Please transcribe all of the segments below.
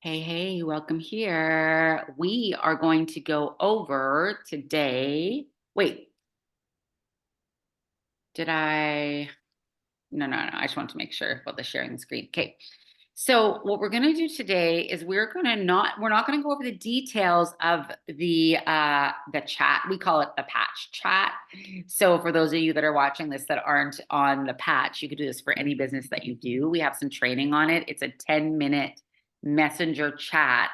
Hey, hey, welcome here. We are going to go over today. Wait, did I? No. I just want to make sure about the sharing the screen. Okay. So what we're going to do today is we're not going to go over the details of the chat. We call it the patch chat. So for those of you that are watching this that aren't on the patch, you could do this for any business that you do. We have some training on it. It's a 10-minute messenger chat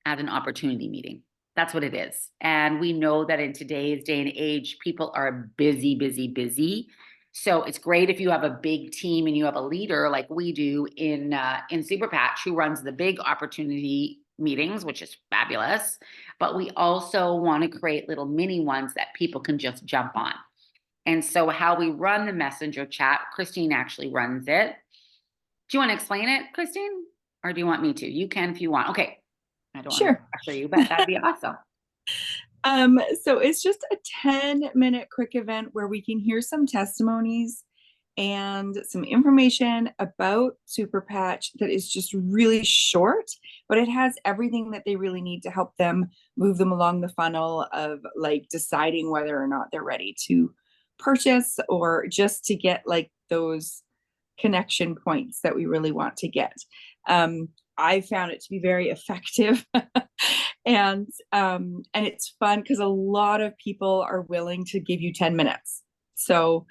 at an opportunity meeting. That's what it is. And we know that in today's day and age, people are busy, busy, busy. So it's great if you have a big team and you have a leader like we do in Super Patch who runs the big opportunity meetings, which is fabulous. But we also want to create little mini ones that people can just jump on. And so how we run the messenger chat, Christine actually runs it. Do you want to explain it, Christine? Or do you want me to? You can if you want. Okay. I don't want to Sure. pressure you, but that'd be awesome. So it's just a 10-minute quick event where we can hear some testimonies and some information about Super Patch that is just really short, but it has everything that they really need to help them move them along the funnel of like deciding whether or not they're ready to purchase or just to get like those connection points that we really want to get. I found it to be very effective. And it's fun because a lot of people are willing to give you 10 minutes. So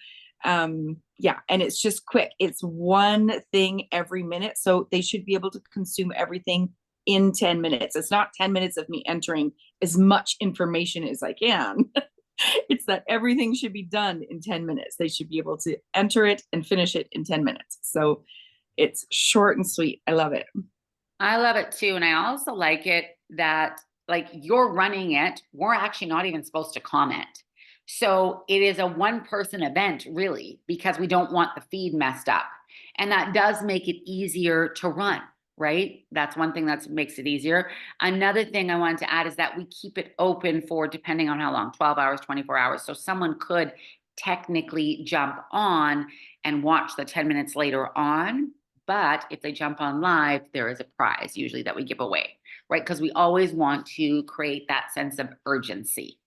yeah, and it's just quick. It's one thing every minute. So they should be able to consume everything in 10 minutes. It's not 10 minutes of me entering as much information as I can. It's that everything should be done in 10 minutes. They should be able to enter it and finish it in 10 minutes. So it's short and sweet. I love it. I love it too. And I also like it that like you're running it. We're actually not even supposed to comment. So it is a one person event really, because we don't want the feed messed up. And that does make it easier to run, right? That's one thing that makes it easier. Another thing I wanted to add is that we keep it open for depending on how long, 12 hours, 24 hours. So someone could technically jump on and watch the 10 minutes later on, but if they jump on live, there is a prize usually that we give away, right? Because we always want to create that sense of urgency.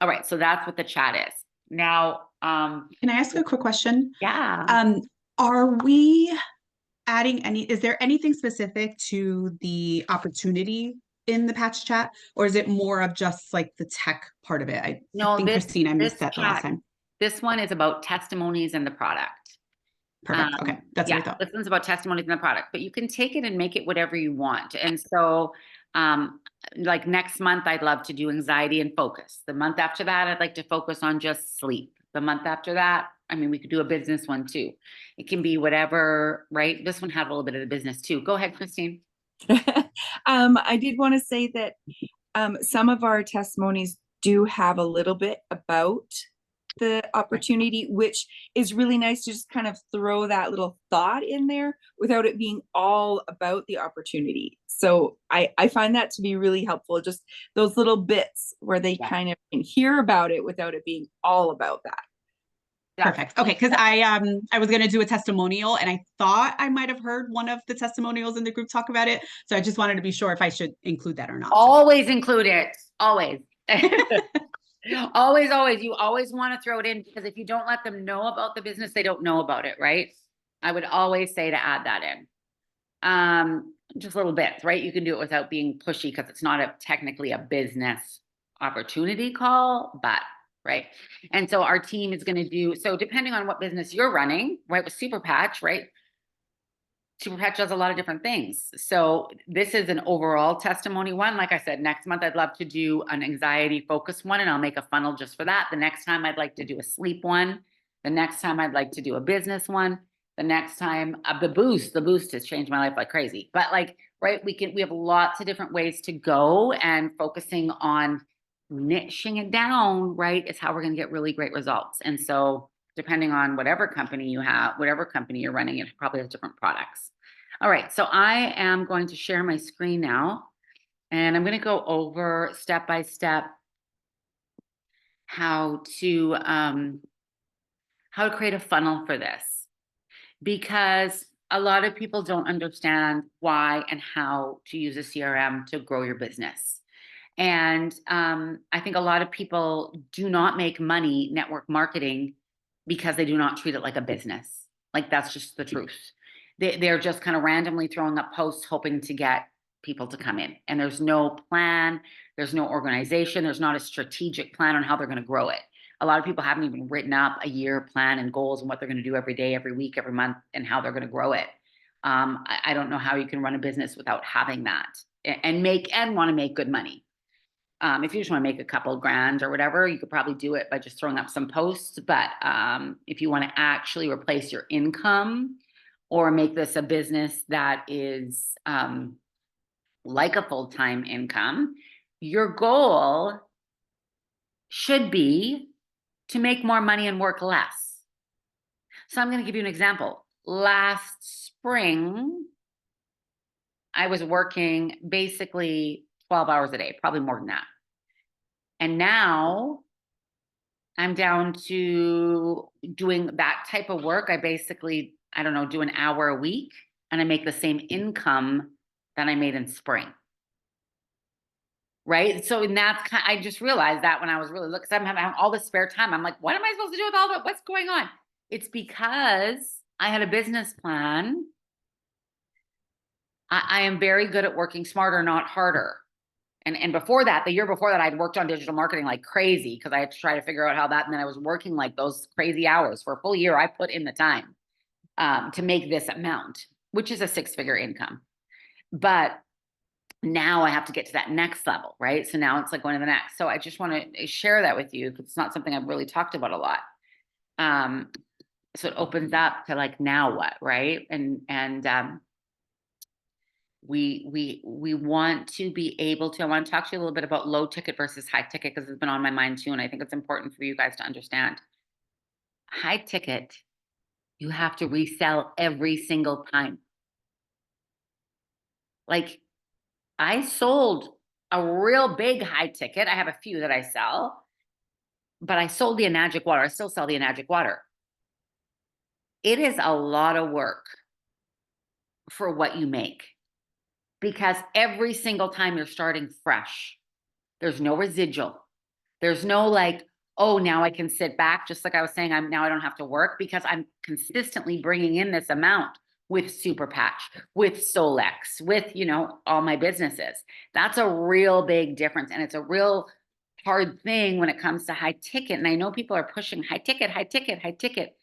All right, so that's what the chat is. Now, Can I ask a quick question? yeah. Um, are we adding is there anything specific to the opportunity in the patch chat, or is it more of just like the tech part of it? I No, think, Christine, I this missed that the last chat, time. this one is about testimonies and the product. Perfect. Okay. That's what Yeah, I thought. this one's about testimonies in the product, but you can take it and make it whatever you want. And so, um, like next month, I'd love to do anxiety and focus. The month after that, I'd like to focus on just sleep. The month after that, I mean, we could do a business one too. It can be whatever, right? This one had a little bit of the business too. Go ahead, Christine. I did want to say that some of our testimonies do have a little bit about the opportunity, which is really nice to just kind of throw that little thought in there without it being all about the opportunity. So I find that to be really helpful, just those little bits where they Yeah. kind of can hear about it without it being all about that. Perfect. Okay, because I was gonna do a testimonial and I thought I might have heard one of the testimonials in the group talk about it. So I just wanted to be sure if I should include that or not. So Always include it. Always. Always. You always want to throw it in because if you don't let them know about the business, they don't know about it, right? I would always say to add that in. Just little bits, right? You can do it without being pushy because it's not technically a business opportunity call, but right. And so our team is going to do so depending on what business you're running, right? With Super Patch, right? Super Patch does a lot of different things. So this is an overall testimony one. Like I said, next month I'd love to do an anxiety focus one and I'll make a funnel just for that. The next time I'd like to do a sleep one. The next time I'd like to do a business one. The next time the boost has changed my life like crazy. But like, right, we have lots of different ways to go and focusing on niching it down, right, is how we're going to get really great results. And so depending on whatever company you have, whatever company you're running, it probably has different products. All right, so I am going to share my screen now, and I'm going to go over step by step how to create a funnel for this, because a lot of people don't understand why and how to use a CRM to grow your business. And I think a lot of people do not make money network marketing because they do not treat it like a business. Like that's just the truth. They're just kind of randomly throwing up posts hoping to get people to come in. And there's no plan, there's no organization, there's not a strategic plan on how they're going to grow it. A lot of people haven't even written up a year plan and goals and what they're going to do every day, every week, every month, and how they're going to grow it. I don't know how you can run a business without having that and want to make good money. If you just want to make a couple grand or whatever, you could probably do it by just throwing up some posts. But if you want to actually replace your income or make this a business that is like a full-time income, your goal should be to make more money and work less. So I'm going to give you an example. Last spring, I was working basically 12 hours a day, probably more than that. And now I'm down to doing that type of work. I basically, I don't know, do an hour a week and I make the same income that I made in spring. Right. So and that's kind I just realized that when I was really looking, because I'm having all this spare time. I'm like, what am I supposed to do with all that? What's going on? It's because I had a business plan. I am very good at working smarter, not harder. And before that, the year before that, I'd worked on digital marketing like crazy because I had to try to figure out how that, and then I was working like those crazy hours for a full year. I put in the time to make this amount, which is a 6-figure income. But now I have to get to that next level, right? So now it's like going to the next. So I just want to share that with you because it's not something I've really talked about a lot. So it opens up to like, now what, right? And we want to be able to, I want to talk to you a little bit about low ticket versus high ticket because it's been on my mind too. And I think it's important for you guys to understand. High ticket, you have to resell every single time. Like I sold a real big high ticket. I have a few that I sell, but I sold the Enagic water. I still sell the Enagic water. It is a lot of work for what you make because every single time you're starting fresh, there's no residual. There's no like, oh, now I can sit back. Just like I was saying, now I don't have to work because I'm consistently bringing in this amount with Super Patch, with Solex, with, you know, all my businesses. That's a real big difference. And it's a real hard thing when it comes to high ticket. And I know people are pushing high ticket, high ticket, high ticket.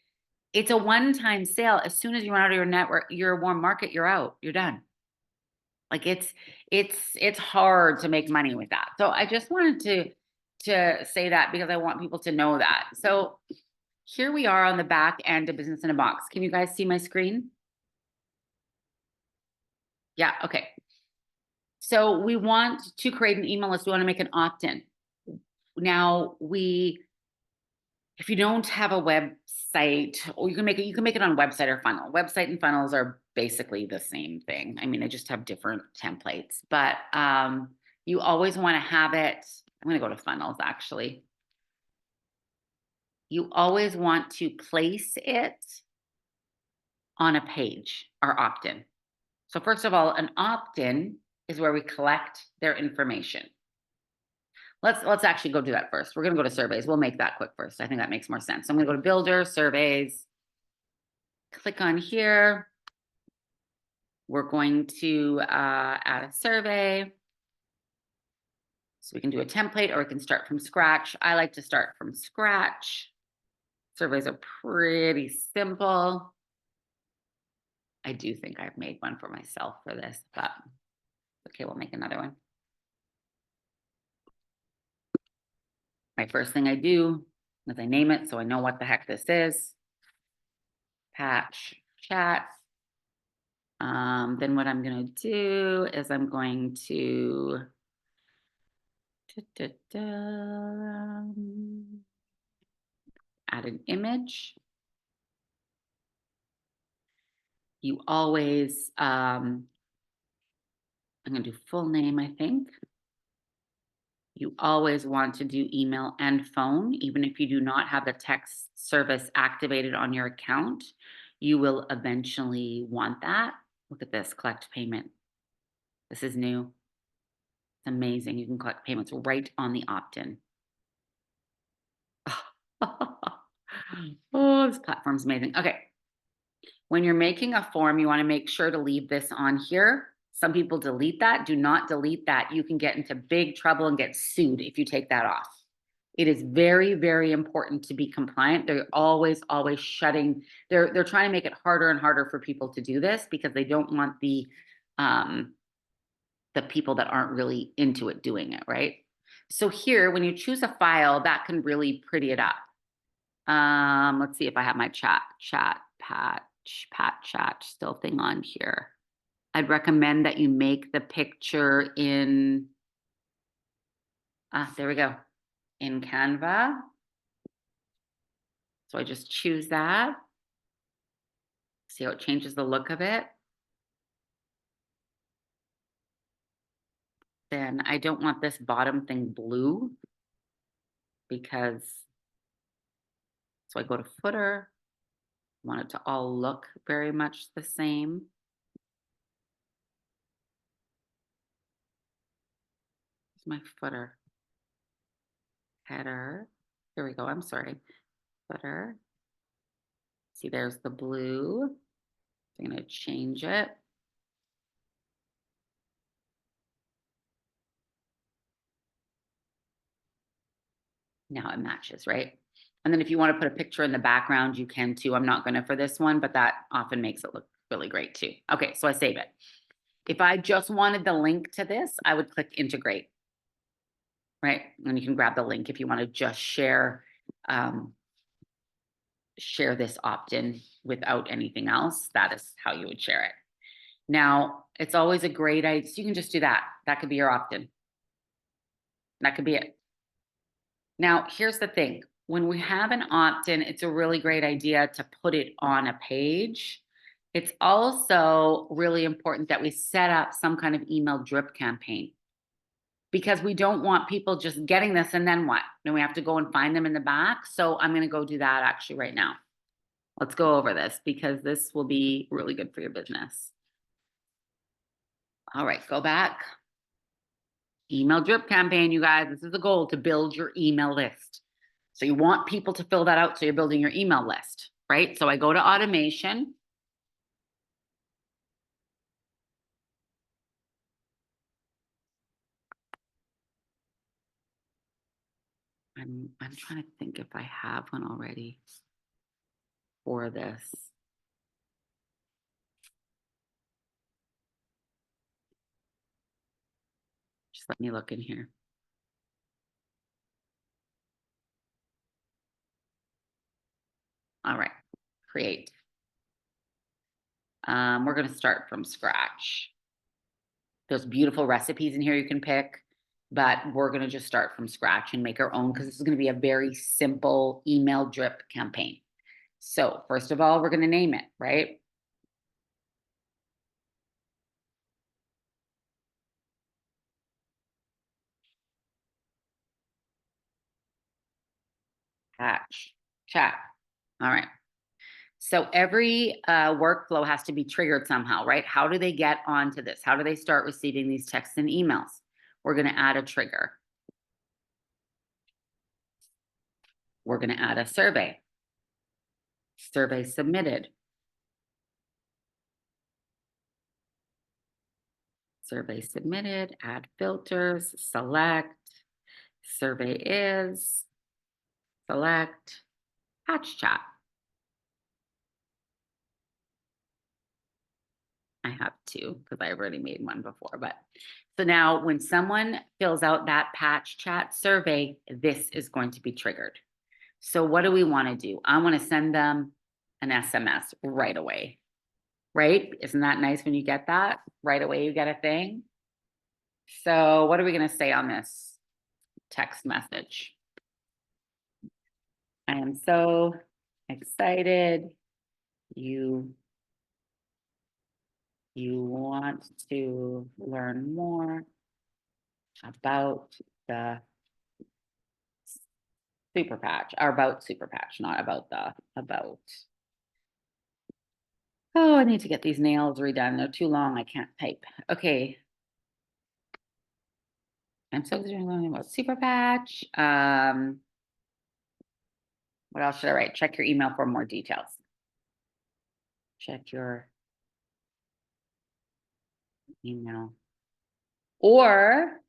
It's a one-time sale. As soon as you run out of your network, your warm market, you're out, you're done. Like it's hard to make money with that. So I just wanted to say that because I want people to know that. So here we are on the back end of Business in a Box. Can you guys see my screen? Yeah, okay. So we want to create an email list. We want to make an opt-in. Now if you don't have a website, or you can make it on website or funnel. Website and funnels are basically the same thing. I mean, they just have different templates, but you always want to have it. I'm going to go to funnels actually. You always want to place it on a page or opt-in. So first of all, an opt-in is where we collect their information. Let's actually go do that first. We're going to go to surveys. We'll make that quick first. I think that makes more sense. So I'm going to go to Builder, Surveys, click on here. We're going to add a survey. So we can do a template or we can start from scratch. I like to start from scratch. Surveys are pretty simple. I do think I've made one for myself for this, but okay, we'll make another one. My first thing I do is I name it so I know what the heck this is. Patch chat. Then what I'm going to do is I'm going to add an image. You always, I'm going to do full name, I think. You always want to do email and phone, even if you do not have the text service activated on your account. you will eventually want that. Look at this, collect payment. This is new. It's amazing. You can collect payments right on the opt-in. Oh, this platform's amazing. Okay. When you're making a form, you want to make sure to leave this on here. Some people delete that. Do not delete that. You can get into big trouble and get sued if you take that off. It is very, very important to be compliant. They're always shutting. They're trying to make it harder and harder for people to do this because they don't want the people that aren't really into it doing it, right? So here, when you choose a file, that can really pretty it up. Let's see if I have my chat still thing on here. I'd recommend that you make the picture in, there we go, in Canva. So I just choose that. See how it changes the look of it. Then I don't want this bottom thing blue because, so I go to footer. I want it to all look very much the same. My footer, header, here we go, I'm sorry, footer. See, there's the blue. I'm gonna change it. Now it matches, right? And then if you want to put a picture in the background, you can too. I'm not gonna for this one, but that often makes it look really great too. Okay, so I save it. If I just wanted the link to this, I would click integrate, right? And you can grab the link if you want to just share this opt-in without anything else. That is how you would share it. Now, it's always a great idea. So you can just do that. That could be your opt-in. That could be it. Now, here's the thing. When we have an opt-in, it's a really great idea to put it on a page. It's also really important that we set up some kind of email drip campaign because we don't want people just getting this and then what? Then we have to go and find them in the back. So I'm going to go do that actually right now. Let's go over this because this will be really good for your business. All right, go back. Email drip campaign, you guys. This is the goal, to build your email list. So you want people to fill that out so you're building your email list, right? So I go to automation. I'm trying to think if I have one already for this. Just let me look in here. All right, create. We're going to start from scratch. There's beautiful recipes in here you can pick, but we're going to just start from scratch and make our own because this is going to be a very simple email drip campaign. So first of all, we're going to name it, right? Patch, chat. All right. So every workflow has to be triggered somehow, right? How do they get onto this? How do they start receiving these texts and emails? We're going to add a trigger. We're going to add a survey. Survey submitted. Survey submitted, add filters, select, survey is, select, patch chat. I have two because I already made one before, but so now when someone fills out that patch chat survey, this is going to be triggered. So what do we want to do? I want to send them an SMS right away, right? Isn't that nice when you get that? Right away you get a thing. So what are we going to say on this text message? I am so excited. You want to learn more about the super patch, or about super patch, not about the, about Oh, I need to get these nails redone. They're too long. I can't type. Okay. I'm so concerned about Super Patch. What else should I write? Check your email for more details. Check your email. Or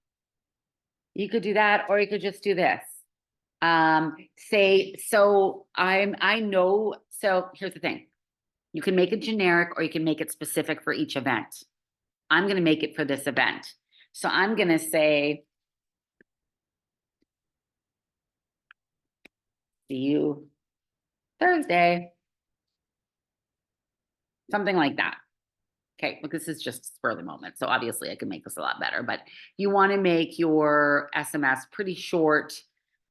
you could do that, or you could just do this. Say, I know, so here's the thing. You can make it generic or you can make it specific for each event. I'm going to make it for this event. So I'm going to say, see you Thursday. Something like that. Okay, but this is just spur of the moment. So obviously I can make this a lot better, but you want to make your SMS pretty short,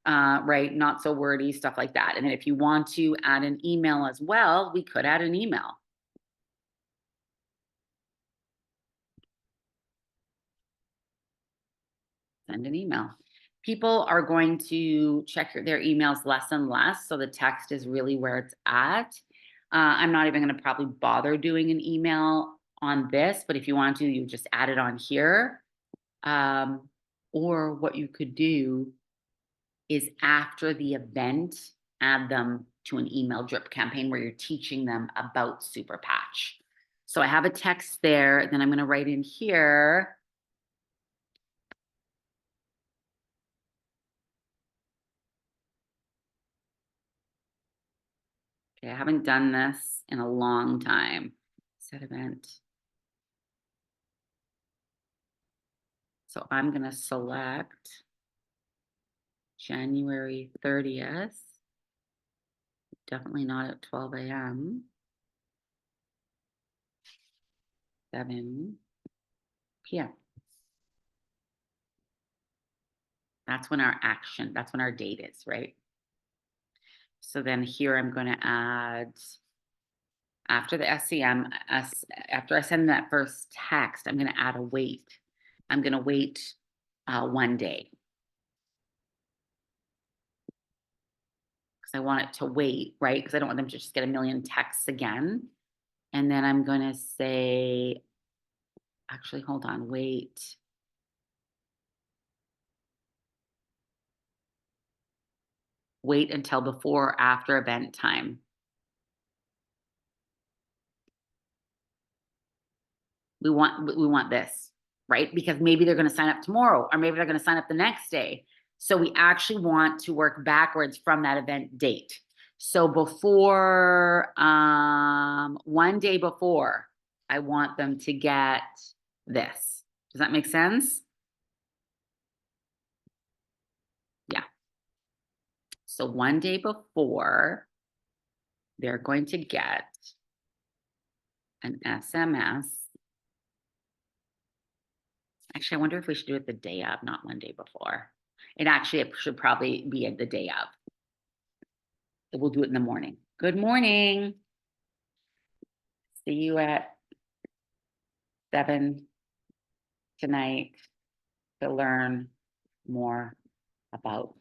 right? Not so wordy, stuff like that. And then if you want to add an email as well, we could add an email. Send an email. People are going to check their emails less and less. So the text is really where it's at. I'm not even going to probably bother doing an email on this, but if you want to, you just add it on here. Or what you could do is after the event, add them to an email drip campaign where you're teaching them about Super Patch. So I have a text there, then I'm going to write in here. Okay, I haven't done this in a long time. Set event. So I'm going to select January 30th. Definitely not at 12 a.m. 7 p.m. That's when that's when our date is, right? So then here I'm going to add, after the SEM, after I send that first text, I'm going to add a wait. I'm going to wait 1 day. Because I want it to wait, right? Because I don't want them to just get a million texts again. And then I'm going to say, actually, hold on, wait. Wait until before or after event time. We want this, right? Because maybe they're going to sign up tomorrow, or maybe they're going to sign up the next day. So we actually want to work backwards from that event date. So before, 1 day before, I want them to get this. Does that make sense? Yeah. So 1 day before, they're going to get an SMS. Actually, I wonder if we should do it the day of, not 1 day before. It should probably be at the day of. So we'll do it in the morning. Good morning. See you at 7 tonight to learn more about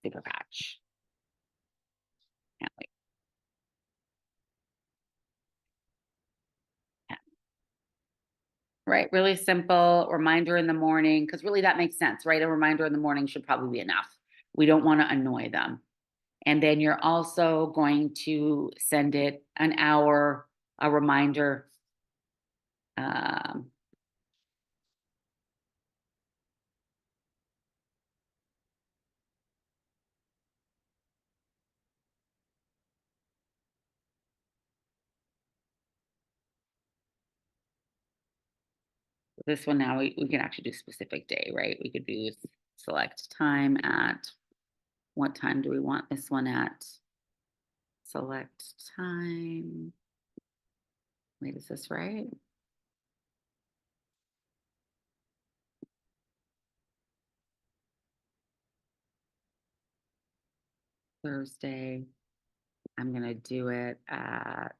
Super Patch. Can't wait. Yeah. Right, really simple reminder in the morning, because really that makes sense, right? A reminder in the morning should probably be enough. We don't want to annoy them. And then you're also going to send it an hour, a reminder. This one now, we can actually do specific day, right? We could do select time at, what time do we want this one at? Select time. Wait, is this right? Thursday. I'm gonna do it at,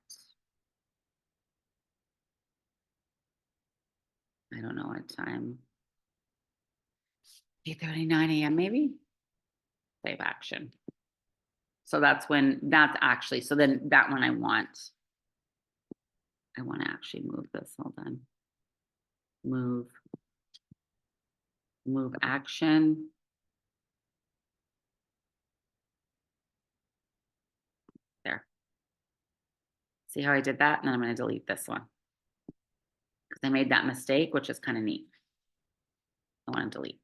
I don't know what time. 8:30, 9 a.m. maybe? Save action. So that's when, that's actually, so then that one I want to actually move this, hold on. Move action. There. See how I did that? And then I'm going to delete this one. Because I made that mistake, which is kind of neat. I want to delete.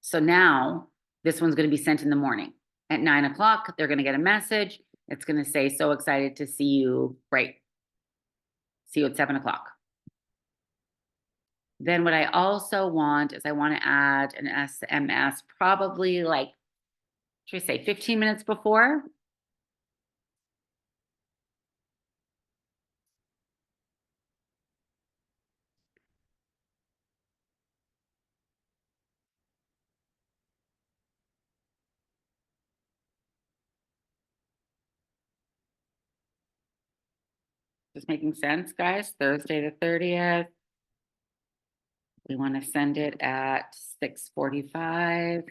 So now this one's going to be sent in the morning at 9 o'clock. They're going to get a message. It's going to say, so excited to see you. Right. See you at 7 o'clock. Then what I also want is I want to add an SMS probably like, should we say 15 minutes before? Just making sense, guys? Thursday the 30th. We want to send it at 6:45.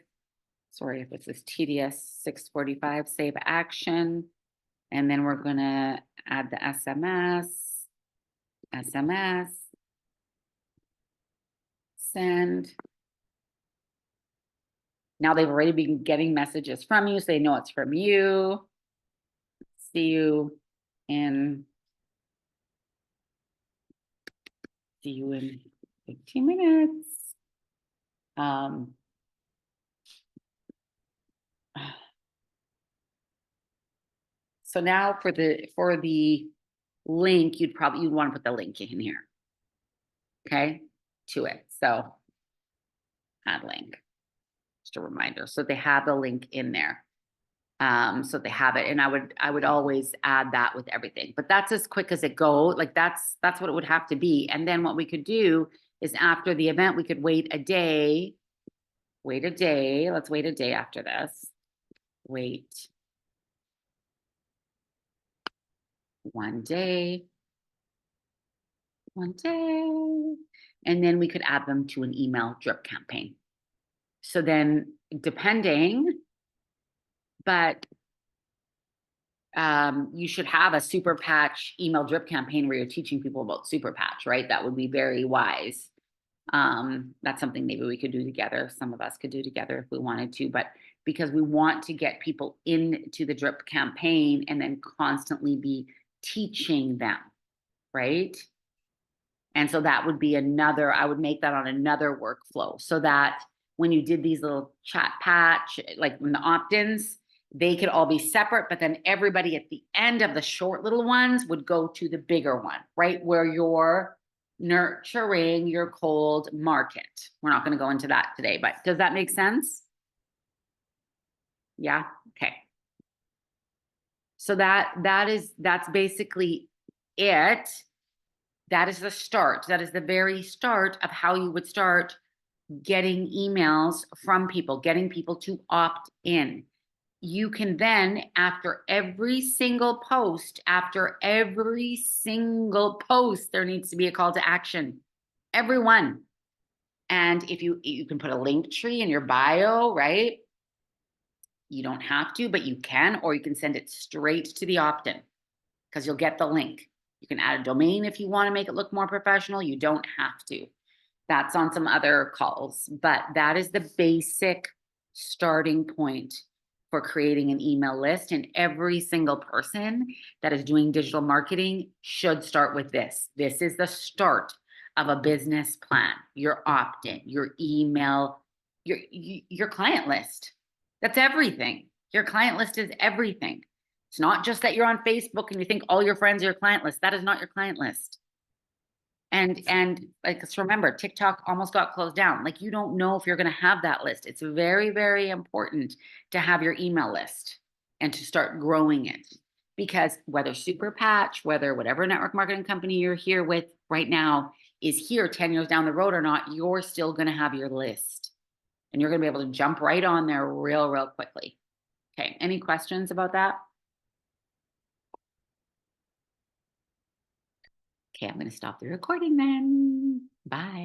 Sorry if this is tedious, 6:45, save action. And then we're gonna add the SMS, send. Now they've already been getting messages from you, so they know it's from you. See you in 15 minutes. So now for the link, you'd want to put the link in here. Okay, to it. So add link. Just a reminder. So they have the link in there. So they have it. And I would always add that with everything. But that's as quick as it goes. Like that's what it would have to be. And then what we could do is after the event, we could wait a day. Wait a day. Let's wait a day after this. Wait 1 day. 1 day. And then we could add them to an email drip campaign. So then depending, but you should have a super patch email drip campaign where you're teaching people about super patch, right? That would be very wise. That's something maybe we could do together. Some of us could do together if we wanted to, but because we want to get people into the drip campaign and then constantly be teaching them, right? And so that would be another, I would make that on another workflow so that when you did these little chat patch, like when the opt-ins, they could all be separate, but then everybody at the end of the short little ones would go to the bigger one, right? Where you're nurturing your cold market. We're not going to go into that today, but does that make sense? Yeah. Okay. So that's basically it. That is the start. That is the very start of how you would start getting emails from people, getting people to opt in. You can then, after every single post, there needs to be a call to action. Everyone. And if you can put a link tree in your bio, right? You don't have to, but you can, or you can send it straight to the opt-in because you'll get the link. You can add a domain if you want to make it look more professional. You don't have to. That's on some other calls, but that is the basic starting point for creating an email list. And every single person that is doing digital marketing should start with this. This is the start of a business plan, your opt-in, your email, your client list. That's everything. Your client list is everything. It's not just that you're on Facebook and you think all your friends are your client list. That is not your client list. And like, let's remember, TikTok almost got closed down. Like, you don't know if you're going to have that list. It's very, very important to have your email list and to start growing it, because whether Super Patch, whether whatever network marketing company you're here with right now is here 10 years down the road or not, you're still going to have your list and you're going to be able to jump right on there real quickly. Okay. Any questions about that? Okay, I'm going to stop the recording then. Bye.